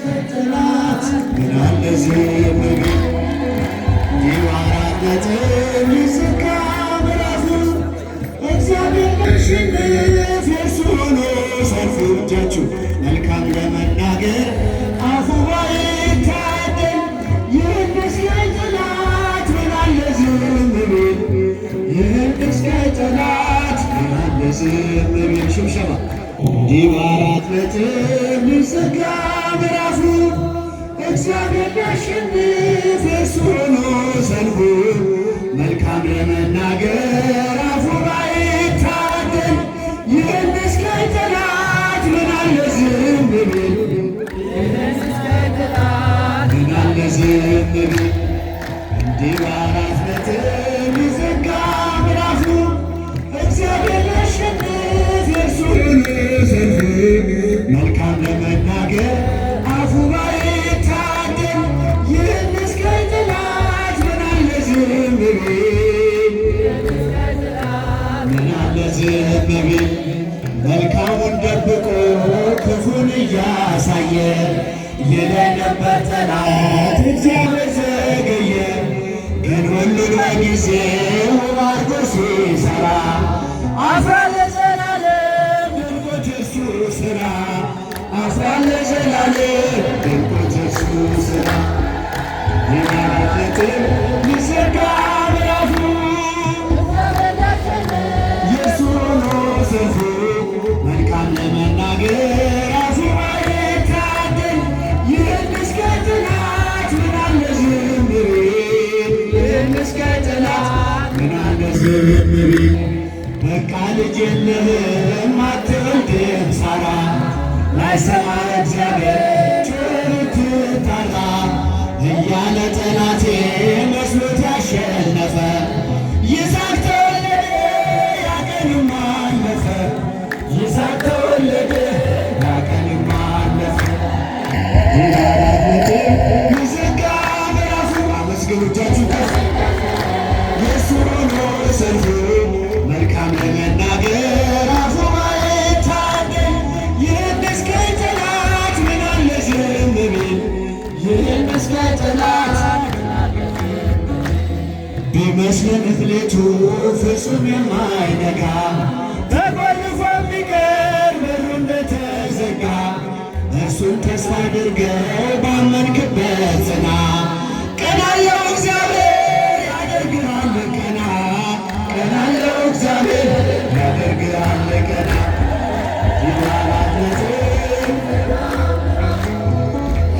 ጠላት ምን አለ ዝም ቢል የአራት ነጥብ ይዘጋ ምዕራፉ እግዚአብሔር ያሸንፍ የእርሱ ሆኖ ሰልፉ እጃችሁ መልካም ለመናገር አፉ ባይታደል ይህን እስካይ ጠላት ምን አለ ዝም ቢል ይህን እስካይ ጠላት ምን አለ ዝም ቢል ሽብሸባ እንዲህ በአራት ነጥብ ይዘጋ ምዕራፉ እግዚአብሔር ያሸንፍ የእርሱ ሆኖ ሰልፉ መልካም ለመናገር አፉ ባይታደል ይህን እስካይ ጠላት ምን አለ ዝም ቢል ምን አለ ዝም ቢል እንዲህ በአራት ነጥብ ይዘጋ ምዕራፉ እግዚአብሔር ያሸንፍ የእርሱ ሆኖ ሰልፉ መልካም ለመናገር አፉ ባይታደል ይህን እስካይ ጠላት ምን አለ ዝም ቢል ምን አለ ዝም ቢል መልካሙን ደብቆ ክፉን እያሳየ ይለኝ ነበር ጠላት እግዚአብሔር ዘገየ ግን ሁሉን በጊዜው አድርጎ ሲሠራ አፍራለ ዘላለም ድንቆች እርሱ ሥራ አፍራለ ዘላለም ድንቆች እርሱ ሥራ የአራት ነጥብ ይዘጋ ምዕራፉ የእርሱ ሆኖ ሰልፉ መልካም ለመናገር አፉ ባይታደል ይህን እስካይ ጠላት ምን አለ ዝም ቢል ይህን እስካይ ጠላት ምን አለ ዝም ቢል በቃ ልጅ የለህም አትወልድም ሳራ ላይሰማ እግዚአብሔር ጩኸት ትጣራ እያለ ጠላቴ መስሎት ያሸነፈ ይስሐቅ ተወለደ ያ ቀንም አለፈ ይስሐቅ ተወለደ ያ ቀንም አለፈ የአራት ነጥብ ይዘጋ ምዕራፉ አመስግኑ እጃችሁ ከፍ የእርሱ ሆኖ ሰልፉ መልካም ለመናገር አፉ ባይታደል ይህን እስካይ ጠላት ምን አለ ዝም ቢል ይህን እስካይ ጠላት ቢመስለን እፍሌቱ ፍጹም የማይነጋ ተቆልፎ የሚቀር በሩ እንደተዘጋ እርሱን ተስፋ አድርገህ ባመንክበት ጽና ቀና ያለው እግዚአብሔር ያደርግሃል ቀና ቀና ያለው እግዚአብሔር ያደርግሃል ቀና የአራት ነጥብ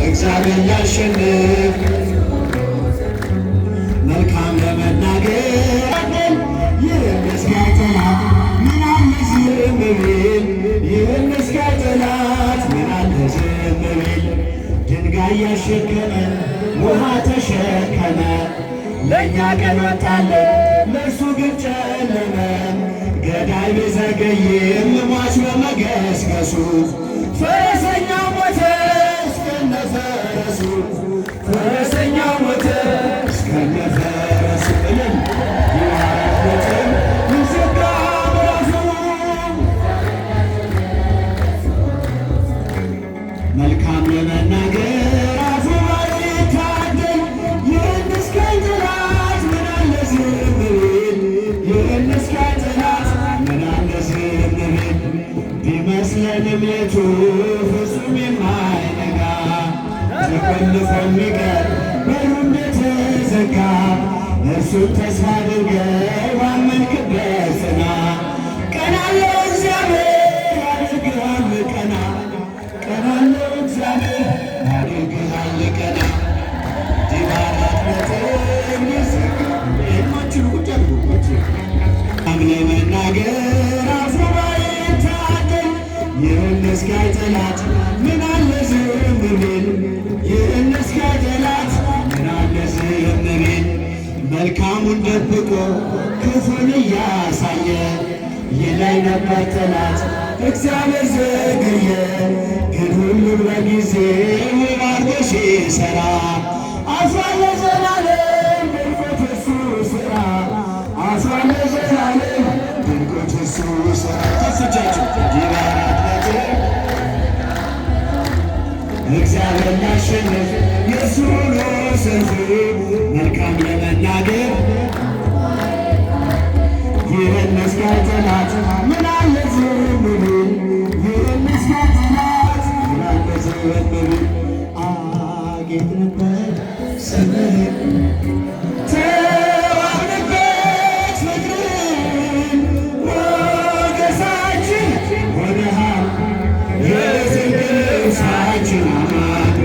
እግዚአብሔር ያሸንፍ መልካም ለመናገር ይህን እስካይ ጠላት ምን አለ ዝም ቢል ይህን እስካይ ጠላት ምን አለ ዝም ቢል ድንጋይ ያሸከመ ውሃ ተሸከመ ለእኛ ቀን ወጣለን ለእርሱ ግን ጨለመ ገዳይ ቢዘገይም ሟች በመገስገሱ ፈረሰኛው ሞተ እስከነ ፈረሱ ፈረሰኛው ሞተ እስከነ ፈረሱ እልል የአራት ነጥብ ይዘጋ ምዕራፉ መልካም ለመናገር አፉ ባይታደል ይህን እስካይ ጠላት ምን አለ ዝም ቢል ይህን እስካይ ጠላት ምን አለ ዝም ቢል ቢመስለን እምነቱ ፍጹም የማይነጋ ተቆልፎ የሚቀር በሩ እንደተዘጋ እርሱን ተስፋ አድርገህ ባመንክበት ጽና ቀና ያለው እግዚአብሔር ያደርግሃል ቀና ቀና ያለው እግዚአብሔር ያደርግሃል ቀና እንዲህ በአራት ነጥብ ይዘጋ የማችሉ ጉዳይ ለመናገር አፉ ባይታደል ይህን እስካይ ጠላት ምን አለ ዝም ቢል ይህን እስካይ ጠላት ምን አለ ዝም ቢል መልካሙን ደብቆ ክፉን እያሳየ ይለኝ ነበር ጠላት እግዚአብሔር ዘገየ ግን ሁሉም በጊዜው አድርጎ ሲሠራ አፍራለ ዘላለም ድንቆች እርሱ ሥራ አፍራለ ዘላለም ድንቆች እርሱ ሥራ ከፍ እጃችሁ እግዚአብሔር ላሸንፍ የእሱ ነው ሰልፍ መልካም ለመናገር ይህን እስካይ ጠላት ምን አለ ዝም ብል ይህን እስካይ ጠላት ምን አለ ዝም ብል አጌጥ ነበር ስምህን ተዋብንበት ፍቅርን ሞገሳችን ሆነሃል የዝንግ ልብሳችን አማን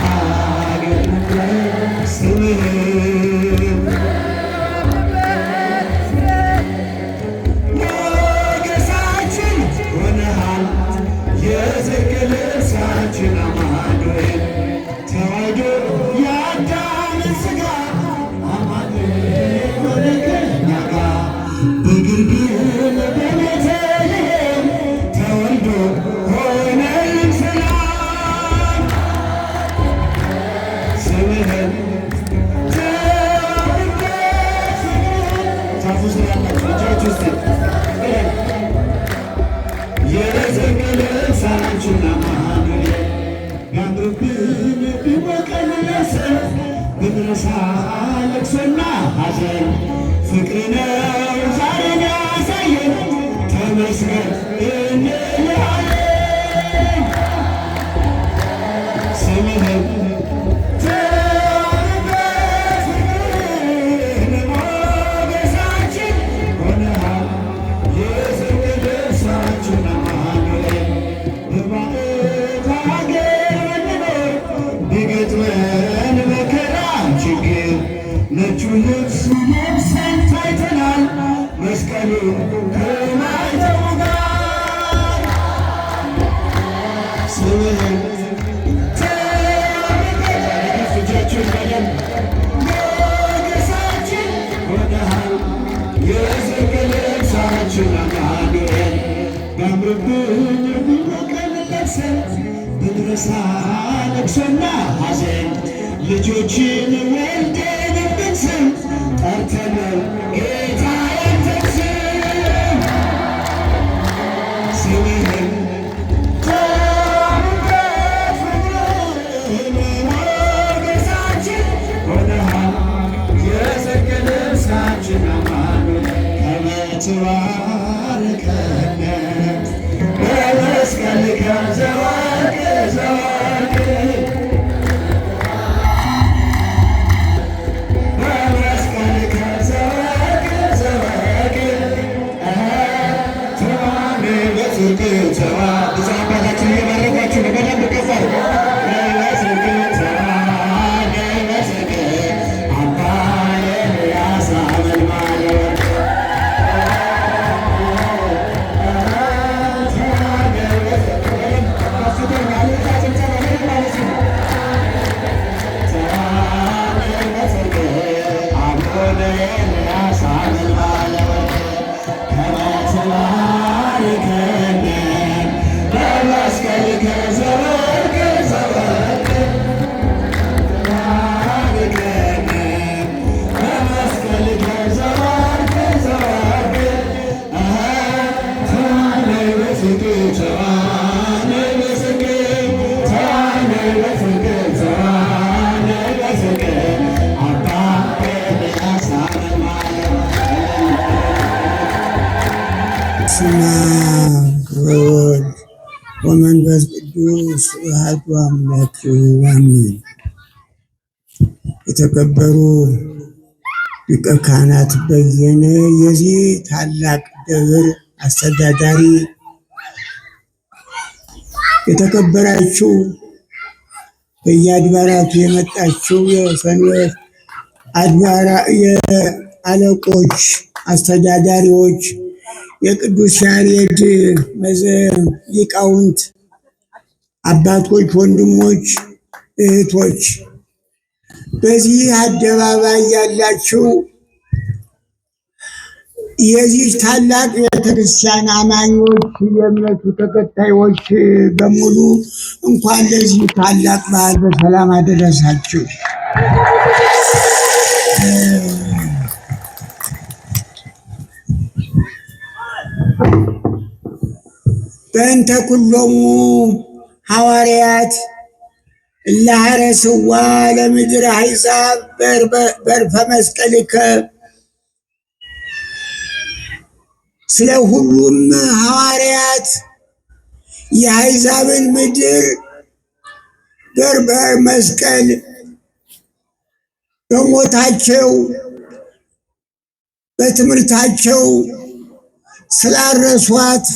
አጌጥ ነበር ስምህን ሞገሳችን ሆነሃል የዝንግ ልብሳችን አማኑኤል ተዋሕዶ የአዳምን ሥጋ አማኑኤል ሆነ ከእኛ ጋር በግርግም በቤተልሔም ተወልዶ ሆነልን ሰላም ስምህን ተዋብንበት ፍቅርን ዛፉ ስር ያላችሁ እጃችሁ ውስጥ የዝንግ ልብሳችን አማኑኤል ቢያምርብን ቢሞቀን ለሰን ብንረሳ ለቅሶና ሐዘን ፍቅር ነው ዛሬን ያሳየን ተመስገን እንልሃለን ስምህን ተዋብንበት ፍቅርን ሞገሳችን ሆነሃል የዝንግ ልብሳችን አማኑኤል በባዕድ አገር ብንኖር ቢገጥመን መከራ ችግር ነጩን ልብስ ለብሰን ታይተናል መስቀሉን ከማይተው ጋር ስምህን ተዋብንበት እጃችሁን በደንብ ሞገሳችን ሆነሃል የዝንግ ልብሳችን አማኑኤል ቢያምርብን ቢሞቀን ለብሰን ብንረሳ ለቅሶና ሐዘን ልጆችን ወልደን እንድንስም ጠርተነው ጌታ ያንተን ስም ስምህን ተዋብንበት ፍቅርን ሞገሳችን ሆነሃል የዝንግ ልብሳችን አማኑኤል ከመ ትባርከነ በመስቀልከ ዘወርቅ ዘወርቅ በመስቀልከ ዘወርቅ ዘወርቅ ተዋነ በጽድቅ ተዋ ብዙ አባታችን እየባረኳችሁ ነው። በደንብ ቀፋል በጽድቅ ተዋነ በጽድቅ አባ ኤልያስ አመልማለ በስመ አብ ወወልድ ወመንፈስ ቅዱስ አሐዱ አምላክ አሜን። የተከበሩ ሊቀ ካህናት በየነ የዚህ ታላቅ ደብር አስተዳዳሪ፣ የተከበራችሁ በየአድባራቱ የመጣችሁ የሰንበት የአለቆች አስተዳዳሪዎች፣ የቅዱስ ያሬድ ሊቃውንት አባቶች፣ ወንድሞች፣ እህቶች በዚህ አደባባይ ያላችሁ የዚህ ታላቅ ቤተክርስቲያን አማኞች፣ የእምነቱ ተከታዮች በሙሉ እንኳን ለዚህ ታላቅ በዓል በሰላም አደረሳችሁ። በእንተ ኩሎሙ ሐዋርያት እላሃረስዋ ለምድር አሕዛብ በርፈ መስቀልከ ስለ ሁሉም ሐዋርያት የአሕዛብን ምድር መስቀል በሞታቸው በትምህርታቸው ስላረሷት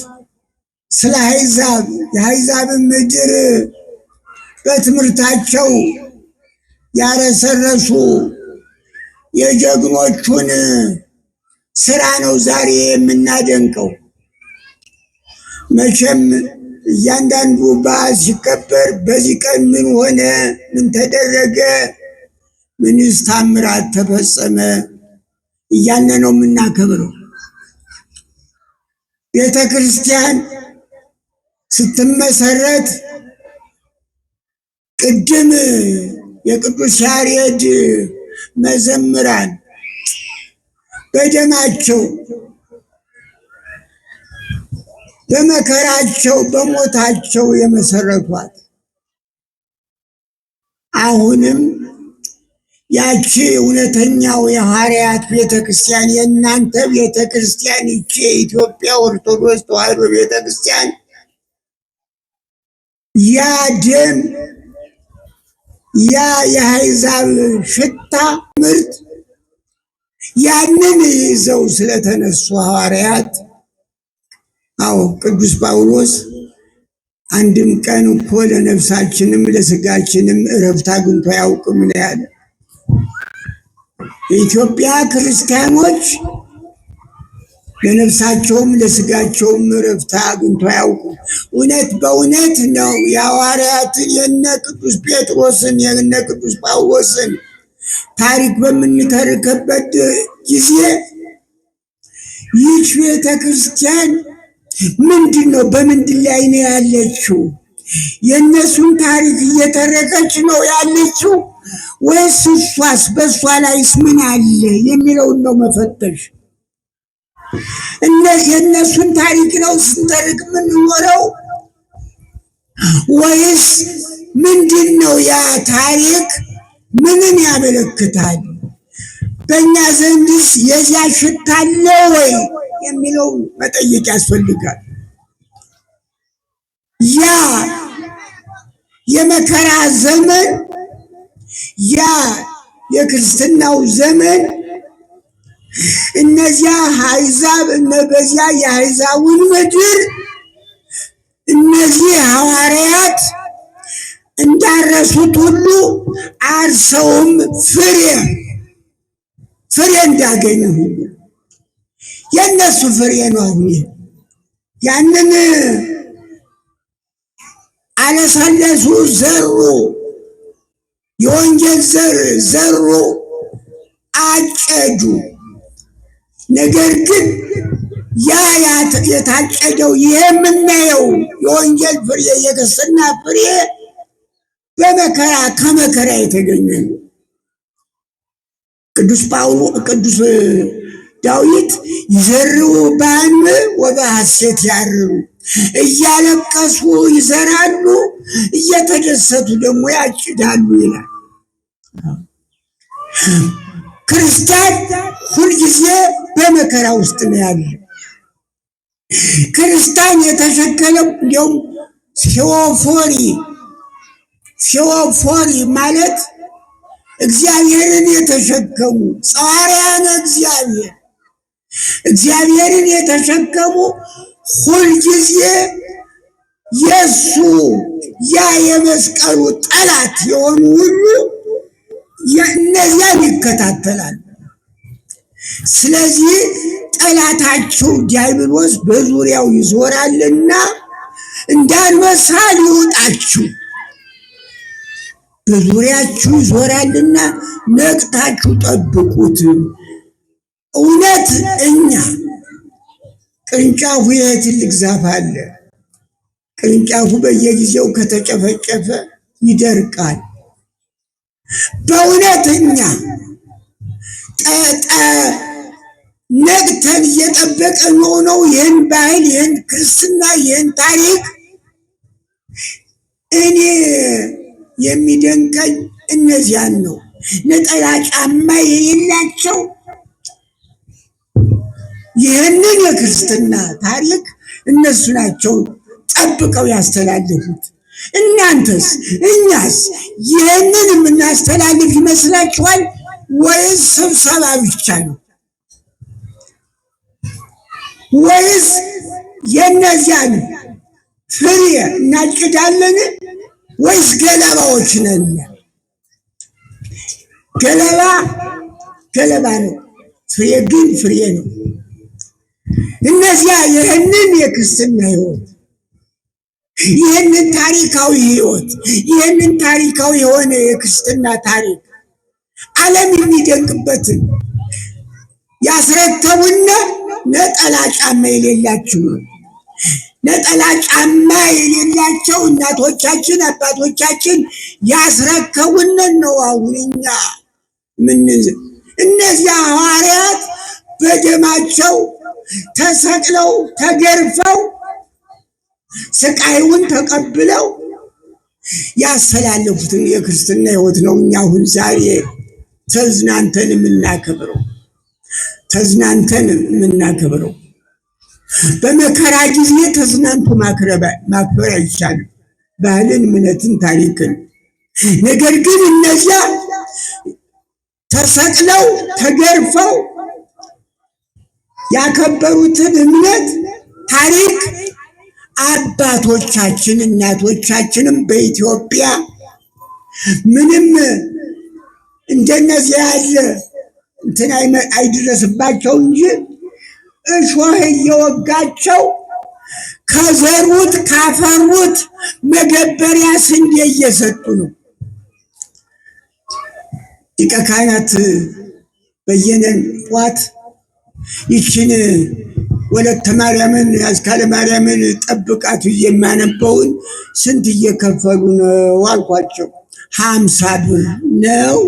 ስለ አሕዛብ የአሕዛብን ምድር በትምህርታቸው ያረሰረሱ የጀግኖቹን ስራ ነው ዛሬ የምናደንቀው። መቼም እያንዳንዱ በዓል ሲከበር በዚህ ቀን ምን ሆነ፣ ምን ተደረገ፣ ምንስ ታምራት ተፈጸመ እያልን ነው የምናከብረው። ቤተ ክርስቲያን ስትመሰረት ቅድም የቅዱስ ያሬድ መዘምራን በደማቸው በመከራቸው በሞታቸው የመሰረቷት አሁንም ያቺ እውነተኛው የሐዋርያት ቤተክርስቲያን የእናንተ ቤተክርስቲያን ይቺ የኢትዮጵያ ኦርቶዶክስ ተዋሕዶ ቤተክርስቲያን ያ ደም ያ የአሕዛብ ሽታ ምርት ያንን ይዘው ስለተነሱ ሐዋርያት አዎ ቅዱስ ጳውሎስ አንድም ቀን እኮ ለነፍሳችንም ለስጋችንም እረፍት አግኝቶ አያውቅም ነው ያለ። የኢትዮጵያ ክርስቲያኖች ለነፍሳቸውም ለስጋቸውም እረፍት አግኝቶ አያውቁም። እውነት በእውነት ነው የሐዋርያትን የነ ቅዱስ ጴጥሮስን የነ ቅዱስ ጳውሎስን ታሪክ በምንተርከበት ጊዜ ይህች ቤተ ክርስቲያን ምንድን ነው በምንድን ላይ ነው ያለችው? የእነሱን ታሪክ እየተረከች ነው ያለችው ወይስ እሷስ በእሷ ላይስ ምን አለ የሚለውን ነው መፈተሽ። የእነሱን ታሪክ ነው ስንተርክ የምንኖረው ወይስ ምንድን ነው? ያ ታሪክ ምንን ያመለክታል? በእኛ ዘንድስ የዚያ ሽታ አለ ወይ የሚለው መጠየቅ ያስፈልጋል። ያ የመከራ ዘመን ያ የክርስትናው ዘመን እነዚያ አሕዛብ በዚያ የአሕዛቡን ምድር እነዚህ ሐዋርያት እንዳረሱት ሁሉ አርሰውም ፍሬ እንዳገኙ ሁሉ የእነሱ ፍሬ ነው። አሁን ያንን አለሳለሱ፣ ዘሩ፣ የወንጌል ዘር ዘሩ፣ አጨዱ። ነገር ግን ያ የታጨደው ይሄ የምናየው የወንጌል ፍሬ የክርስትና ፍሬ በመከራ ከመከራ የተገኘ ነው። ቅዱስ ዳዊት ይዘርኡ በሐዘን ወበሐሴት ያርሩ፣ እያለቀሱ ይዘራሉ እየተደሰቱ ደግሞ ያጭዳሉ ይላል። ክርስቲያን ሁልጊዜ በመከራ ውስጥ ነው ያለ። ክርስቲያን የተሸከለው እንዲያውም ሴዎፎሪ ማለት እግዚአብሔርን የተሸከሙ ጸዋርያነ እግዚአብሔርን የተሸከሙ ሁልጊዜ የሱ ያ የመስቀሉ ጠላት የሆኑ ሁሉ እነዚያን ይከታተላል። ስለዚህ ጠላታቸው ዲያብሎስ በዙሪያው ይዞራልና እንዳንበሳ ሊውጣችሁ በዙሪያችሁ ይዞራልና ነቅታችሁ ጠብቁት። እውነት እኛ ቅርንጫፉ የትልቅ ዛፍ አለ። ቅርንጫፉ በየጊዜው ከተጨፈጨፈ ይደርቃል። በእውነት እኛ ነቅተን እየጠበቅን ነው ይህን ባህል፣ ይህን ክርስትና፣ ይህን ታሪክ እኔ የሚደንቀኝ እነዚያን ነው። ነጠላ ጫማ የሌላቸው ይህንን የክርስትና ታሪክ እነሱ ናቸው ጠብቀው ያስተላለፉት። እናንተስ እኛስ ይህንን የምናስተላልፍ ይመስላችኋል ወይስ ስብሰባ ብቻ ነው? ወይስ የእነዚያን ፍሬ እናጭዳለን? ወይስ ገለባዎች ነን? ገለባ ገለባ ነው፣ ፍሬ ግን ፍሬ ነው። እነዚያ ይህንን የክርስትና ሕይወት ይህንን ታሪካዊ ሕይወት ይህንን ታሪካዊ የሆነ የክርስትና ታሪክ ዓለም የሚደንቅበትን ያስረከቡና ነጠላ ጫማ የሌላችሁ ነጠላ ጫማ የሌላቸው እናቶቻችን አባቶቻችን ያስረከቡንን ነው። አሁን እኛ እነዚያ ሐዋርያት በደማቸው ተሰቅለው ተገርፈው ስቃዩን ተቀብለው ያስተላለፉትን የክርስትና ሕይወት ነው እኛ አሁን ዛሬ ተዝናንተን የምናከብረው። በመከራ ጊዜ ተዝናንቶ ማክበር አይቻልም፣ ባህልን፣ እምነትን፣ ታሪክን። ነገር ግን እነዚያ ተሰቅለው ተገርፈው ያከበሩትን እምነት ታሪክ አባቶቻችን እናቶቻችንም በኢትዮጵያ ምንም እንደነዚያ ያለ እንትን አይድረስባቸው እንጂ እሾህ እየወጋቸው ከዘሩት ካፈሩት መገበሪያ ስንዴ እየሰጡ ነው። ሊቀ ካህናት በየነን ጠዋት ይችን ወለተ ማርያምን አስካለ ማርያምን ጠብቃት የማነበውን ስንት እየከፈሉ ነው አልኳቸው። 50 ብር ነው።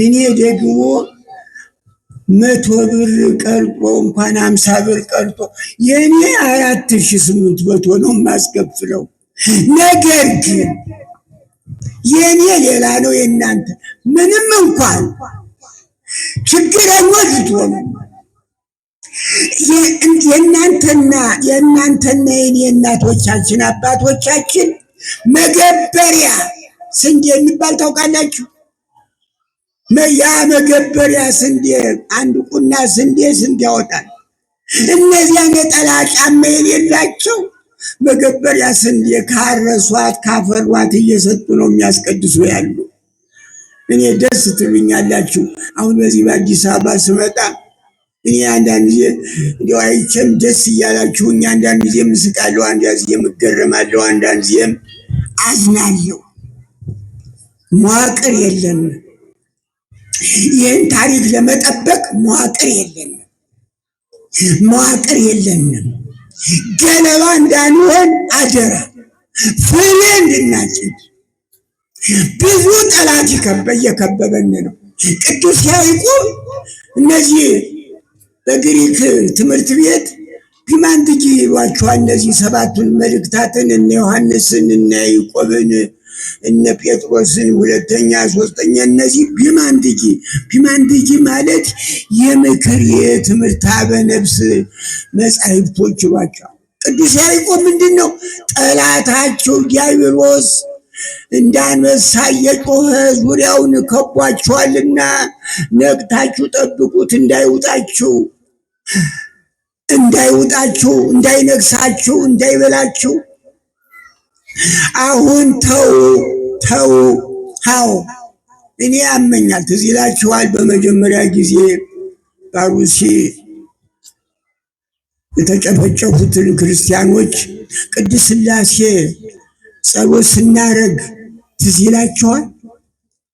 እኔ ደግሞ 100 ብር ቀርጦ እንኳን 50 ብር ቀርጦ የኔ 4800 ነው የማስከፍለው። ነገር ግን የኔ ሌላ ነው፣ የእናንተ ምንም እንኳን ችግረኞች ልትሆኑ የእናንተና የኔ እናቶቻችን አባቶቻችን መገበሪያ ስንዴ የሚባል ታውቃላችሁ? ያ መገበሪያ ስንዴ አንድ ቁና ስንዴ ስንት ያወጣል? እነዚያ ነጠላ ጫማ የሌላቸው መገበሪያ ስንዴ ካረሷት ካፈሯት እየሰጡ ነው የሚያስቀድሱ ያሉ። እኔ ደስ ትሉኛላችሁ። አሁን በዚህ በአዲስ አበባ ስመጣ እኔ አንዳንድ ጊዜ እንዲያው አይቼም ደስ እያላችሁኝ አንዳንድ ጊዜ ምስቃለሁ፣ አንዳንድ ጊዜ እገረማለሁ፣ አንዳንድ ጊዜም አዝናለሁ። መዋቅር የለንም። ይህን ታሪክ ለመጠበቅ መዋቅር የለንም። ገለባ እንዳንሆን አደራ፣ ፍሬ እንድናጭድ። ብዙ ጠላት እየከበበን ነው። ቅዱስ ያዕቆብ እነዚህ በግሪክ ትምህርት ቤት ፒማንትጂ ይሏቸዋል። እነዚህ 7ቱን መልእክታትን እነ ዮሐንስን እነ ያዕቆብን እነ ጴጥሮስን 2ኛ 3ኛ እነዚህ ፒማንትጂ ማለት የምክር የትምህርት አበነፍስ መጻሕፍቶች ይሏቸዋል። ቅዱስ ያዕቆብ ምንድን ነው? ጠላታቸው ዲያብሎስ እንዳንበሳ እየጮኸ ዙሪያውን ከቧቸዋልና ነቅታችሁ ጠብቁት፣ እንዳይውጣችሁ፣ እንዳይነክሳችሁ፣ እንዳይበላችሁ። አሁን ተው። እኔ ያመኛል። ትዝ ይላችኋል በመጀመሪያ ጊዜ ባሩሲ የተጨፈጨፉትን ክርስቲያኖች ቅድስት ሥላሴ ጸሎት ስናረግ ትዝ ይላችኋል?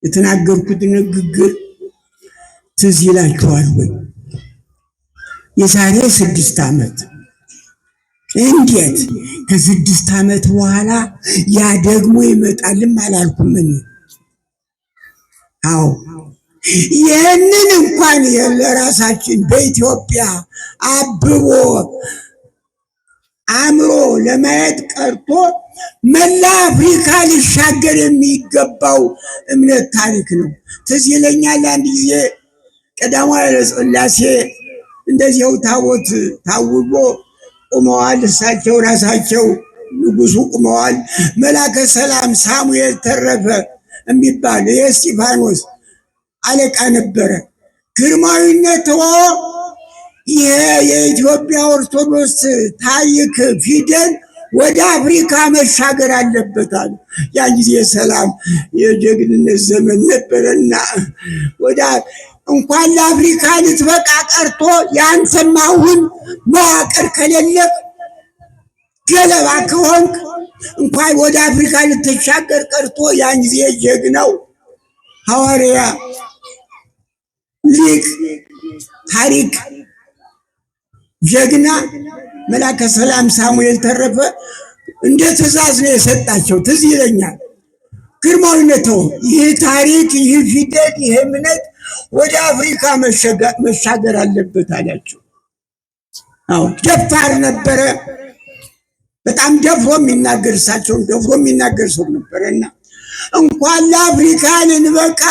የተናገርኩት ንግግር ትዝ ይላችኋል ወይ? የዛሬ 6 ዓመት እንዴት ከ6 ዓመት በኋላ ያ ደግሞ ይመጣልም አላልኩም እኔ። አዎ ይህንን እንኳን ለራሳችን በኢትዮጵያ አብቦ አእምሮ ለማየት ቀርቶ መላ አፍሪካ ሊሻገር የሚገባው እምነት ታሪክ ነው። ትዝ ይለኛል አንድ ጊዜ ቀዳማዊ ኃይለ ሥላሴ እንደዚያው ታቦት ታውጆ ቁመዋል። እሳቸው ራሳቸው ንጉሱ ቁመዋል። መላከ ሰላም ሳሙኤል ተረፈ የሚባል የእስጢፋኖስ አለቃ ነበረ። ግርማዊነት ይሄ የኢትዮጵያ ኦርቶዶክስ ታሪክ ፊደል ወደ አፍሪካ መሻገር አለበታል። ያን ጊዜ ሰላም የጀግንነት ዘመን ነበረና ወደ እንኳን ለአፍሪካ ልትበቃ ቀርቶ ያንተም አሁን መዋቅር ከሌለህ ገለባ ከሆንክ እንኳን ወደ አፍሪካ ልትሻገር ቀርቶ ያን ጊዜ ጀግናው ሐዋርያ ሊቅ ታሪክ ጀግና መላከ ሰላም ሳሙኤል ተረፈ እንደ ትእዛዝ ነው የሰጣቸው። ትዝ ይለኛል። ግርማዊነት ይህ ታሪክ፣ ይህ ፊደል፣ ይህ እምነት ወደ አፍሪካ መሻገር አለበት አላቸው። አዎ ደፋር ነበረ። በጣም ደፍሮ የሚናገር እሳቸውን ደፍሮ የሚናገር ሰው ነበረና እንኳን ለአፍሪካ ልንበቃ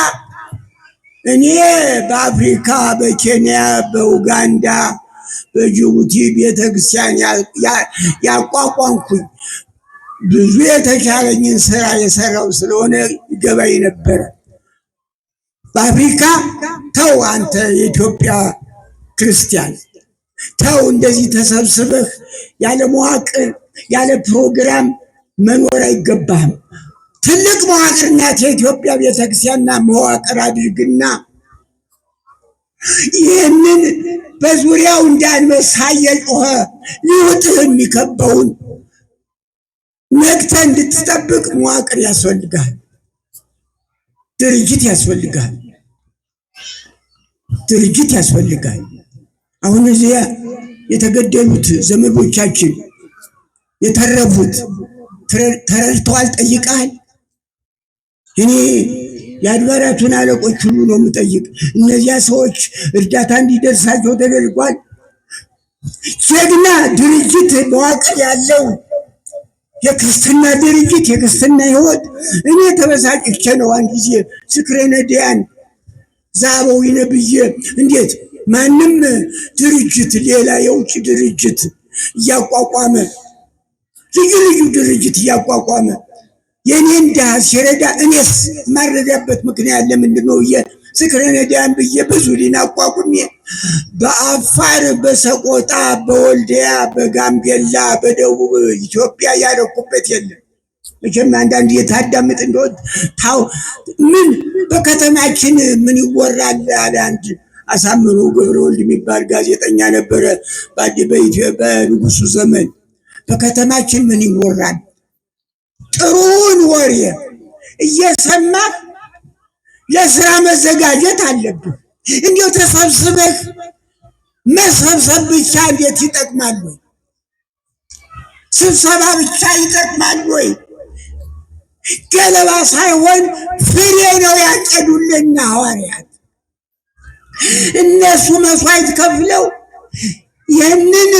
እኔ በአፍሪካ በኬንያ በኡጋንዳ በጅቡቲ ቤተክርስቲያን ያቋቋምኩኝ ብዙ የተሻለኝን ስራ የሰራው ስለሆነ ይገባኝ ነበረ። በአፍሪካ ተው አንተ የኢትዮጵያ ክርስቲያን ተው እንደዚህ ተሰብስበህ ያለ መዋቅር ያለ ፕሮግራም መኖር አይገባህም። ትልቅ መዋቅር ናት የኢትዮጵያ ቤተክርስቲያንና መዋቅር አድርግና ይህንን በዙሪያው እንዳንበሳ እየጮኸ ሊውጥህ የሚከበውን ነቅተህ እንድትጠብቅ መዋቅር ያስፈልጋል። ድርጅት ያስፈልጋል። ድርጅት ያስፈልጋል። አሁን እዚያ የተገደሉት ዘመዶቻችን የተረፉት ተረድተዋል? ጠይቀሃል? እኔ የአድባራቱን አለቆች ሁሉ ነው የምጠይቅ። እነዚያ ሰዎች እርዳታ እንዲደርሳቸው ተደርጓል? ጀግና ድርጅት መዋቅር ያለው የክርስትና ድርጅት የክርስትና ህይወት እኔ ተበሳጭቼ ነው አንድ ጊዜ ዝክረ ነዳያን ዛበው ይነብዬ እንዴት ማንም ድርጅት ሌላ የውጭ ድርጅት እያቋቋመ ልዩ ልዩ ድርጅት እያቋቋመ የኔን ድሃ ሲረዳ እኔስ ማረዳበት ምክንያት ለምንድን ነው? ዝክረ ነዳያን ብዬ ብዙ ሊና አቋቁሜ በአፋር በሰቆጣ በወልዲያ በጋምቤላ በደቡብ ኢትዮጵያ ያደረኩበት የለም። መቼም አንዳንድ የታዳምጥ እንደሆነ ታው ምን በከተማችን ምን ይወራል አለ አንድ አሳምሮ ገብረወልድ የሚባል ጋዜጠኛ ነበረ በንጉሱ ዘመን። በከተማችን ምን ይወራል? ጥሩን ወሬ እየሰማህ ለስራ መዘጋጀት አለብህ። እንዲያው ተሰብስበህ መሰብሰብ ብቻ እንዴት ይጠቅማል ወይ? ስብሰባ ብቻ ይጠቅማል ወይ? ገለባ ሳይሆን ፍሬ ነው ያጨዱልና ሐዋርያት። እነሱ መስዋዕት ከፍለው ይህንን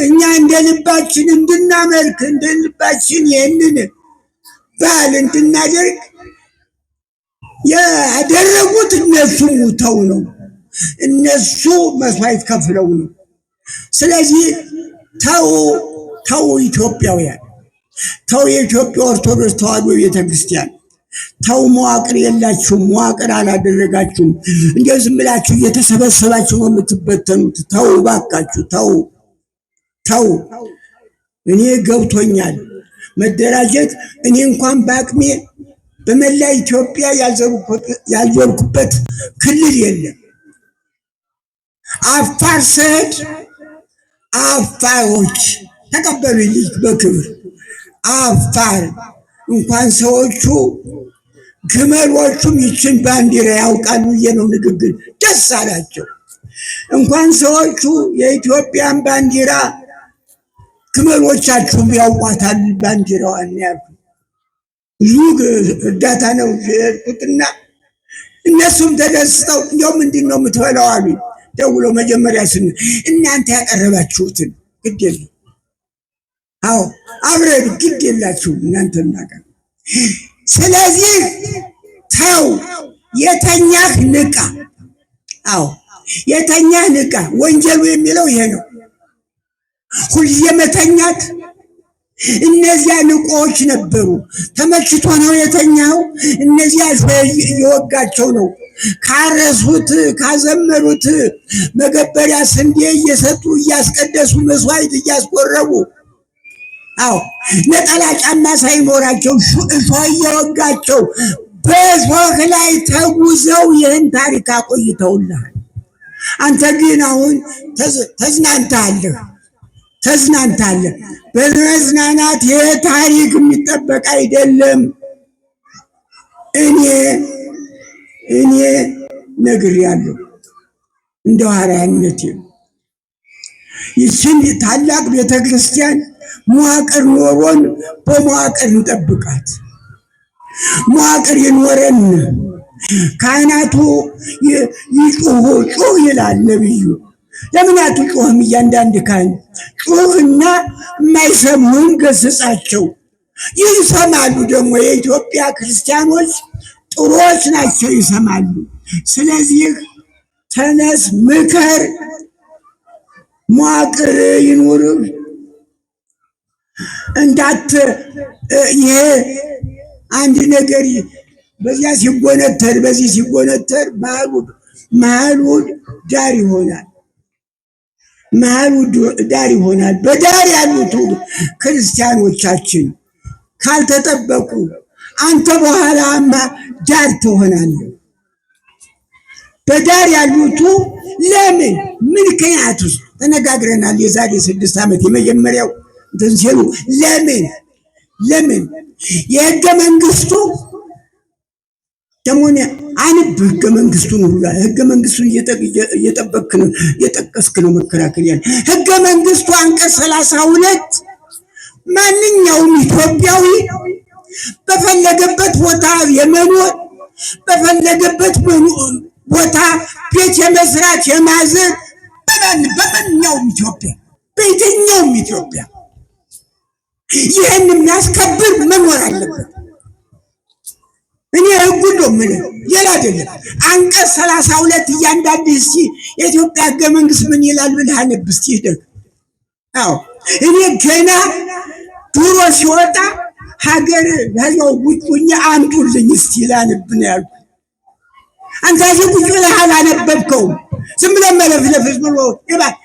እኛ እንደ ልባችን እንድናመልክ እንደ ልባችን ይህንን በዓል እንድናደርግ ያደረጉት እነሱ ሙተው ነው። እነሱ መስዋዕት ከፍለው ነው። ስለዚህ ተው ኢትዮጵያውያን፣ ተው የኢትዮጵያ ኦርቶዶክስ ተዋሕዶ ቤተክርስቲያን፣ ተው መዋቅር የላችሁም፣ መዋቅር አላደረጋችሁም። እንዲያው ዝም ብላችሁ እየተሰበሰባችሁ ነው የምትበተኑት። ተው ባካችሁ፣ ተው። እኔ ገብቶኛል መደራጀት። እኔ እንኳን በአቅሜ በመላ ኢትዮጵያ ያልዞርኩበት ክልል የለም። አፋር ስሄድ አፋሮች ተቀበሉኝ በክብር። አፋር እንኳን ሰዎቹ ግመሎቹም ይችን ባንዲራ ያውቃሉ ብዬ ነው ንግግር ደስ አላቸው። እንኳን ሰዎቹ የኢትዮጵያን ባንዲራ ግመሎቻችሁም ያውቋታል ባንዲራዋን ያሉ ብዙ እርዳታ ነው የሄድኩትና እነሱም ተደስተው እንደው ምንድን ነው የምትበላው አሉኝ። ደውሎ መጀመሪያ እናንተ ያቀረባችሁትን ግድ የለም አዎ አብረን ግድ የላችሁም እናንተ እናቀር። ስለዚህ ተው፣ የተኛህ ንቃ። አዎ የተኛህ ንቃ። ወንጀሉ የሚለው ይሄ ነው። ሁልጊዜ መተኛት። እነዚያ ንቆዎች ነበሩ። ተመችቶ ነው የተኛው። እነዚያ እየወጋቸው ነው። ካረሱት ካዘመሩት መገበሪያ ስንዴ እየሰጡ እያስቀደሱ መስዋዕት እያስቆረቡ፣ አዎ ነጠላ ጫማ ሳይኖራቸው እሾህ እየወጋቸው በእሾህ ላይ ተጉዘው ይህን ታሪክ አቆይተውልሃል። አንተ ግን አሁን ተዝናንታለህ። በመዝናናት ይህ ታሪክ የሚጠበቅ አይደለም። እኔ ነግሬያለሁ እንደ ሐዋርያነቴ። ይህችን ታላቅ ቤተክርስቲያን መዋቅር ኖሮን በመዋቅር እንጠብቃት። መዋቅር ይኖረን። ካህናቱ ይጩሁ ጩህ ይላል ነቢዩ። ለምን አትጮህም? እያንዳንድ ካህን ጩህና የማይሰሙህን ገስጻቸው። ይሰማሉ። ደግሞ የኢትዮጵያ ክርስቲያኖች ጥሩዎች ናቸው፣ ይሰማሉ። ስለዚህ ተነስ፣ ምከር፣ መዋቅር ይኑርህ። ይሄ አንድ ነገር በዚያ ሲጎነተር በዚህ ሲጎነተር መሀሉ ዳር ይሆናል። በዳር ያሉት ክርስቲያኖቻችን ካልተጠበቁ አንተ በኋላማ ዳር ትሆናለህ። በዳር ያሉቱ ለምን ምክንያቱ ተነጋግረናል። የዛሬ 6 ዓመት የመጀመሪያው ሲሉ ለምን የህገ መንግስቱ ደግሞ አንብ ህገ መንግስቱን ሁሉ ህገ መንግስቱን እየጠበቅክ ነው እየጠቀስክ ነው መከራከር ያለ ህገ መንግስቱ አንቀጽ 32 ማንኛውም ኢትዮጵያዊ በፈለገበት ቦታ የመኖር በፈለገበት ቦታ ቤት የመስራት የማዘር በማንኛውም ኢትዮጵያ በየትኛውም ኢትዮጵያ ይህን የሚያስከብር መኖር አለበት። እኔ ህጉን ነው ምን ሌላ አይደለም። አንቀጽ 32 እያንዳንዱ እስቲ የኢትዮጵያ ህገ መንግስት ምን ይላል ብለህ አነብ እስቲ ሄደህ። አዎ እኔ ገና ድሮ ሲወጣ ሀገር ያለው ውጭኛ አምጡልኝ እስቲ ላነብ ነው ያልኩት። አንተ እዚህ ቁጭ ብለህ አላነበብከውም። ዝም ብለህ መለፍለፍ ብሎ ይባል።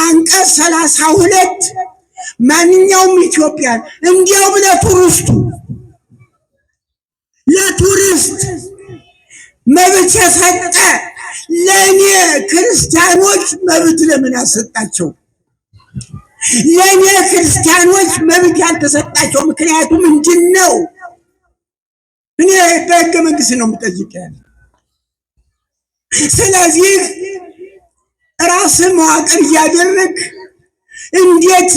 አንቀጽ 32 ማንኛውም ኢትዮጵያን እንዲያው ለቱሪስት መብት የሰጠ ለእኔ ክርስቲያኖች መብት ለምን አሰጣቸው? ለእኔ ክርስቲያኖች መብት ያልተሰጣቸው ምክንያቱ ምንድን ነው? እኔ በህገ መንግስት ነው የምጠይቅ ያለ። ስለዚህ ራስ መዋቅር እያደረግ እንዴት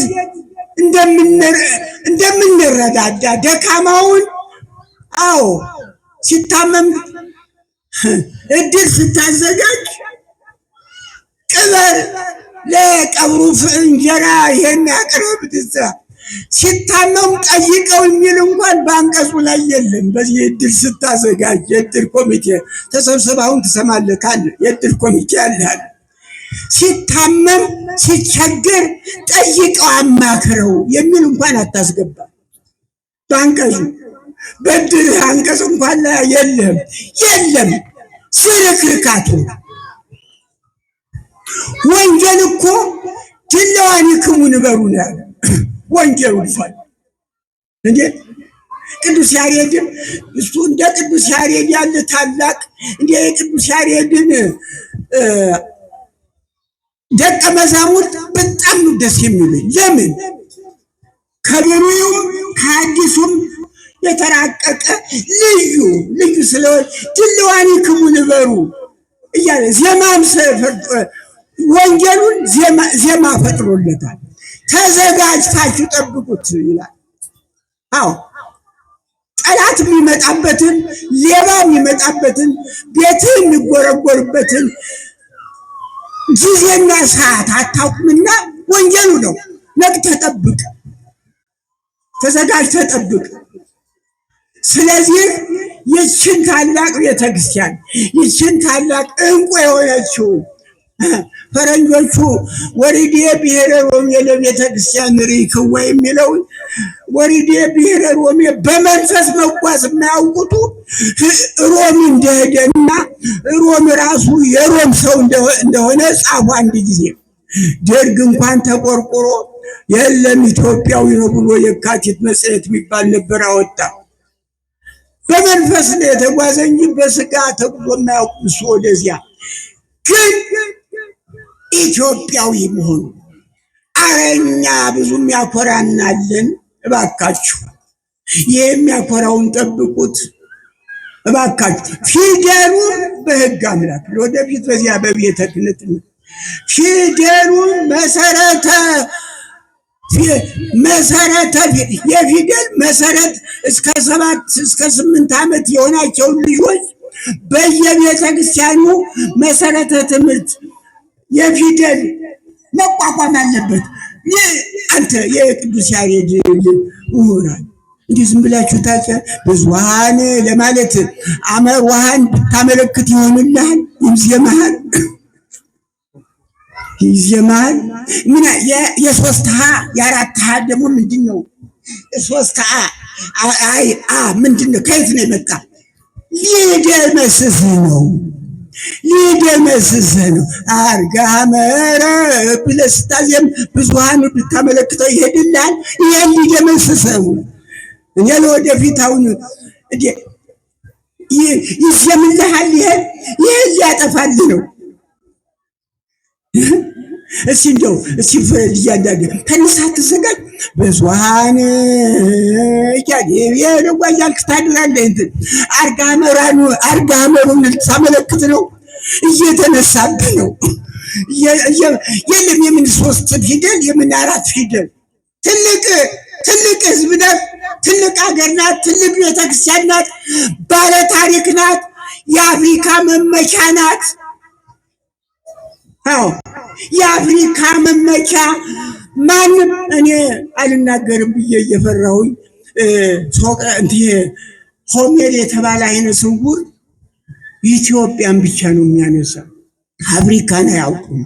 እንደምንረዳዳ ደካማውን፣ አዎ ሲታመም እድር ስታዘጋጅ ቅበር ለቀብሩ እንጀራ ይሄን ያቅርብ ትዛ ሲታመም ጠይቀው የሚል እንኳን በአንቀጹ ላይ የለም። በዚህ እድር ስታዘጋጅ የእድር ኮሚቴ ተሰብስበውን ትሰማለህ ካለ የእድር ኮሚቴ አለ። ሲታመም ሲቸገር ጠይቀው አማክረው የሚል እንኳን አታስገባ በአንቀጹ። በእድር አንቀጽ እንኳን ላይ የለም። ስርክርካቱ ወንጀል እኮ ድለዋኒክሙ ንበሩ ነው ያለ። ወንጀል እንኳን እንዴ ቅዱስ ያሬድን እሱ እንደ ቅዱስ ያሬድ ያለ ታላቅ እንደ ቅዱስ ያሬድን ደቀ መዛሙርት በጣም ደስ የሚሉኝ። ለምን ከብሉይም ከአዲሱም የተራቀቀ ልዩ ስለሆነ ድለዋኒክሙ ንበሩ እያለ ዜማም ወንጌሉን ዜማ ፈጥሮለታል። ተዘጋጅታችሁ ጠብቁት ይላል። አዎ ጠላት የሚመጣበትን ሌባ የሚመጣበትን ቤትህ የሚጎረጎርበትን ጊዜና ሰዓት አታውቅምና ወንጌሉ ነው። ነቅተህ ጠብቅ። ተዘጋጅተህ ጠብቅ። ስለዚህ ይችን ታላቅ ቤተክርስቲያን ይችን ታላቅ እንቁ የሆነችው ፈረንጆቹ ወሪዴ ብሔረ ሮሜ ለቤተ ክርስቲያን ሪክዋ የሚለውን ወሪዴ ብሔረ ሮሜ በመንፈስ መጓዝ የማያውቁቱ ሮም እንደሄደና ሮም ራሱ የሮም ሰው እንደሆነ ጻፉ። አንድ ጊዜ ደርግ እንኳን ተቆርቆሮ የለም ኢትዮጵያዊ ነው ብሎ የካቲት መጽሔት የሚባል ነበር አወጣ። በመንፈስ ነው የተጓዘ እንጂ በስጋ ተጉዞ የማያውቅ እሱ ወደዚያ ግን ኢትዮጵያዊ መሆኑ አረኛ ብዙ የሚያኮራናለን። እባካችሁ ይህ የሚያኮራውን ጠብቁት እባካችሁ። ፊደሉን በሕግ አምላክ ወደፊት በዚያ በቤተ ክህነት ፊደሉን መሰረተ የፊደል መሰረት እስከ 7 እስከ 8 ዓመት የሆናቸውን ልጆች በየቤተ ክርስቲያኑ መሰረተ ትምህርት የፊደል መቋቋም አለበት። አንተ የቅዱስ ያሬድ ምሁራን እንዲህ ዝም ብላችሁ ታዲያ ብዙሃን ለማለት አመር ውሃን ብታመለክት ይሆንልሃል? ይዘማል ምን የሶስት ሀ የአራት ሀ ደግሞ ምንድን ነው? ሶስት ሀ አይ ምንድን ነው? ከየት ነው የመጣ? ሊደመስስህ ነው። አርጋመረ ብለህ ስታዜም ብዙሃን ብታመለክተው ይሄድልሃል። ይሄን ሊደመስስህ እኔ ለወደፊት አሁን ይዘምልሃል። ይሄን ሊያጠፋልህ ነው። እስኪ እንደው እስኪ እያንዳንዱ ተነሳት ተዘጋጅ ብዙሃን እያልክ ታድራለህ። እንትን አርጋመሩን ልታመለክት ነው። እየተነሳብህ ነው። የለም የምን 3 ፊደል የምን 4 ፊደል። ትልቅ ህዝብ ናት። ትልቅ ሀገር ናት። ትልቅ ቤተክርስቲያን ናት። ባለ ታሪክ ናት። የአፍሪካ መመኪያ ናት። የአፍሪካ መመኪያ ማንም እኔ አልናገርም ብዬ እየፈራሁኝ ሆሜር የተባለ አይነ ስውር ኢትዮጵያን ብቻ ነው የሚያነሳ፣ አፍሪካን አያውቁም።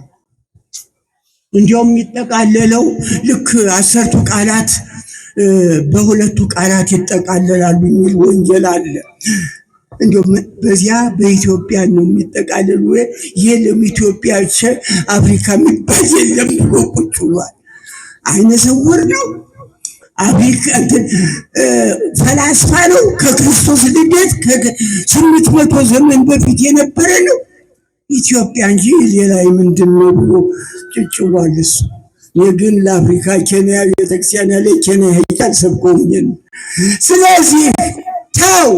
እንዲያውም የሚጠቃለለው ልክ 10ቱ ቃላት በሁለቱ ቃላት ይጠቃለላሉ የሚል ወንጌል አለ። እንዲሁም በዚያ በኢትዮጵያ ነው የሚጠቃለሉ። የለም ኢትዮጵያ አፍሪካ የሚባል የለም ብሎ ቁጭ ብሏል። አይነ ስውር ነው። አፍሪካ ፈላስፋ ነው። ከክርስቶስ ልደት ከ800 ዘመን በፊት የነበረ ነው። ኢትዮጵያ እንጂ ሌላ ምንድን ነው ብሎ ጭጭ ብሏል እሱ። ግን ለአፍሪካ ኬንያ ቤተክርስቲያን ያለ ኬንያ ሄጃል ሰብኮኝ ነው። ስለዚህ ተው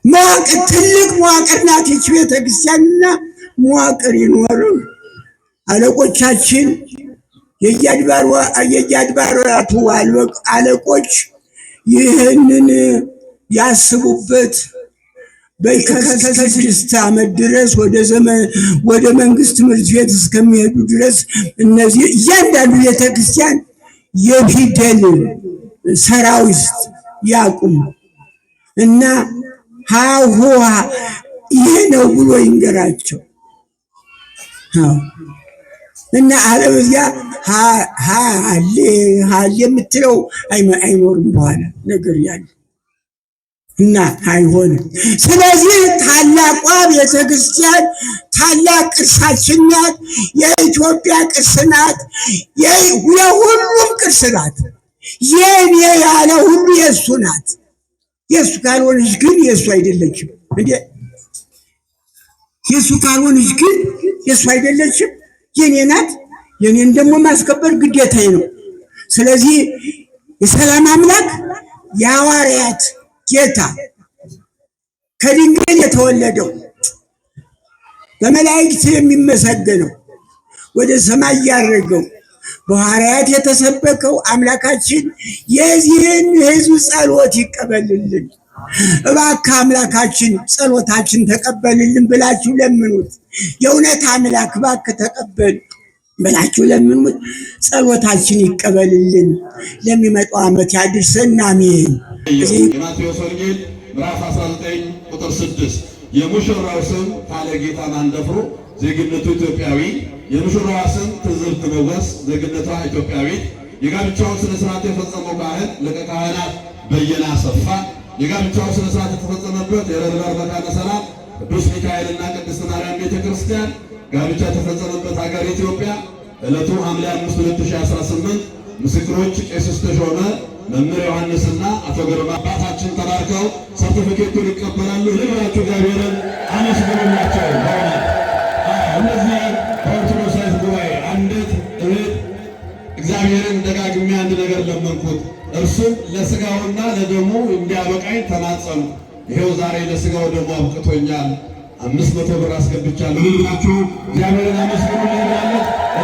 መዋቅር ትልቅ መዋቅር ናት ይህች ቤተክርስቲያንና መዋቅር ይኖርም። አለቆቻችን የየአድባራቱ አለቆች ይህንን ያስቡበት። ከ6 ዓመት ድረስ ወደ መንግስት ትምህርት ቤት እስከሚሄዱ ድረስ እነዚህ እያንዳንዱ ቤተክርስቲያን የፊደል ሰራዊት ያቁም እና ሀሁዋ ይሄ ነው ብሎ ይንገራቸው እና አለበዚያ ሀሌ የምትለው አይኖርም በኋላ ነገር ያለ እና አይሆንም። ስለዚህ ታላቋ ቤተክርስቲያን ታላቅ ቅርሳችን ናት። የኢትዮጵያ ቅርስ ናት። የሁሉም ቅርስ ናት። የኔ ያለ ሁሉ የእሱ ናት። የእሱ ካልሆነች ግን የእሱ አይደለችም። የእሱ ካልሆነች ግን የእሱ አይደለችም። የኔ ናት። የኔን ደግሞ ማስከበር ግዴታዬ ነው። ስለዚህ የሰላም አምላክ የሐዋርያት ጌታ ከድንግል የተወለደው በመላእክት የሚመሰገነው ወደ ሰማይ ያረገው በሐዋርያት የተሰበከው አምላካችን የዚህን ሕዝብ ጸሎት ይቀበልልን። እባክህ አምላካችን ጸሎታችን ተቀበልልን ብላችሁ ለምኑት። የእውነት አምላክ እባክህ ተቀበል። ብላችሁ ለምኑት። ጸሎታችን ይቀበልልን፣ ለሚመጣው ዓመት ያድርሰን። አሜን። የማቴዎስ ወንጌል ምዕራፍ 19 ቁጥር 6 የሙሽራው ስም ካለ ጌታ ማንደፍሮ ዜግነቱ ኢትዮጵያዊ፣ የሙሽራዋ ስም ትዝብት ሞገስ ዜግነቷ ኢትዮጵያዊት፣ የጋብቻውን ስነ ስርዓት የፈጸመው ካህን ሊቀ ካህናት በየነ አሰፋ፣ የጋብቻው ስነ ስርዓት የተፈጸመበት የረድባር መካነ ሰላም ቅዱስ ሚካኤልና ቅድስት ማርያም ቤተ ክርስቲያን፣ ጋብቻ የተፈጸመበት ሀገር ኢትዮጵያ። ዕለቱ ሐምሌ 5 2018። ምስክሮች ቄስ ተሾመ፣ መምህር ዮሐንስና አቶ ግርማ አባታችን ተባርከው ሰርቲፊኬቱን ይቀበላሉ። ልብራችሁ እግዚአብሔርን አመስግኑላቸው። እነዚህ በኦርቶዶክሳዊት ጉባኤ አንዲት እህት እግዚአብሔርን ደጋግሜ አንድ ነገር ለመንኩት፣ እርሱም ለስጋውና ለደሙ እንዲያበቃኝ ተማጸኑ። ይሄው ዛሬ ለስጋው ደሙ አብቅቶኛል። 500 ብር አስገብቻለሁ። ልብራችሁ እግዚአብሔርን አመስግኑ።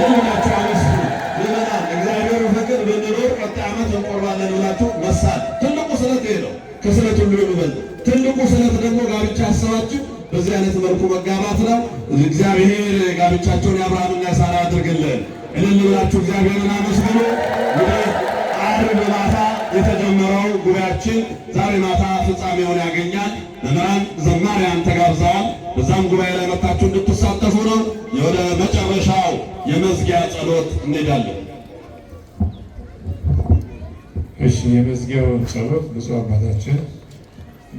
ልብራችሁ አመስግኑ። ይመናል እግዚአብሔር ፍቅር ብንኖር ቀጣይ ዓመት እንቆርባለን ብላችሁ መሳል ትልቁ ስለት ይሄ ነው። ከስለት ሁሉ የሚበልጥ ትልቁ ስለት ደግሞ ጋብቻ አሰባችሁ በዚህ አይነት መልኩ መጋባት ነው። እግዚአብሔር ጋብቻቸውን የአብርሃምና የሳራ አድርግልን። እልል ብላችሁ እግዚአብሔርን አመስግኑ። ዓርብ ማታ የተጀመረው ጉባኤያችን ዛሬ ማታ ፍጻሜውን ያገኛል። መምህራን ዘማሪያን ተጋብዘዋል። በዛም ጉባኤ ላይ መጥታችሁ እንድትሳተፉ ነው። ወደ መጨረሻው የመዝጊያ ጸሎት እንሄዳለን። እሺ፣ የመዝጊያው ጸሎት ብፁዕ አባታችን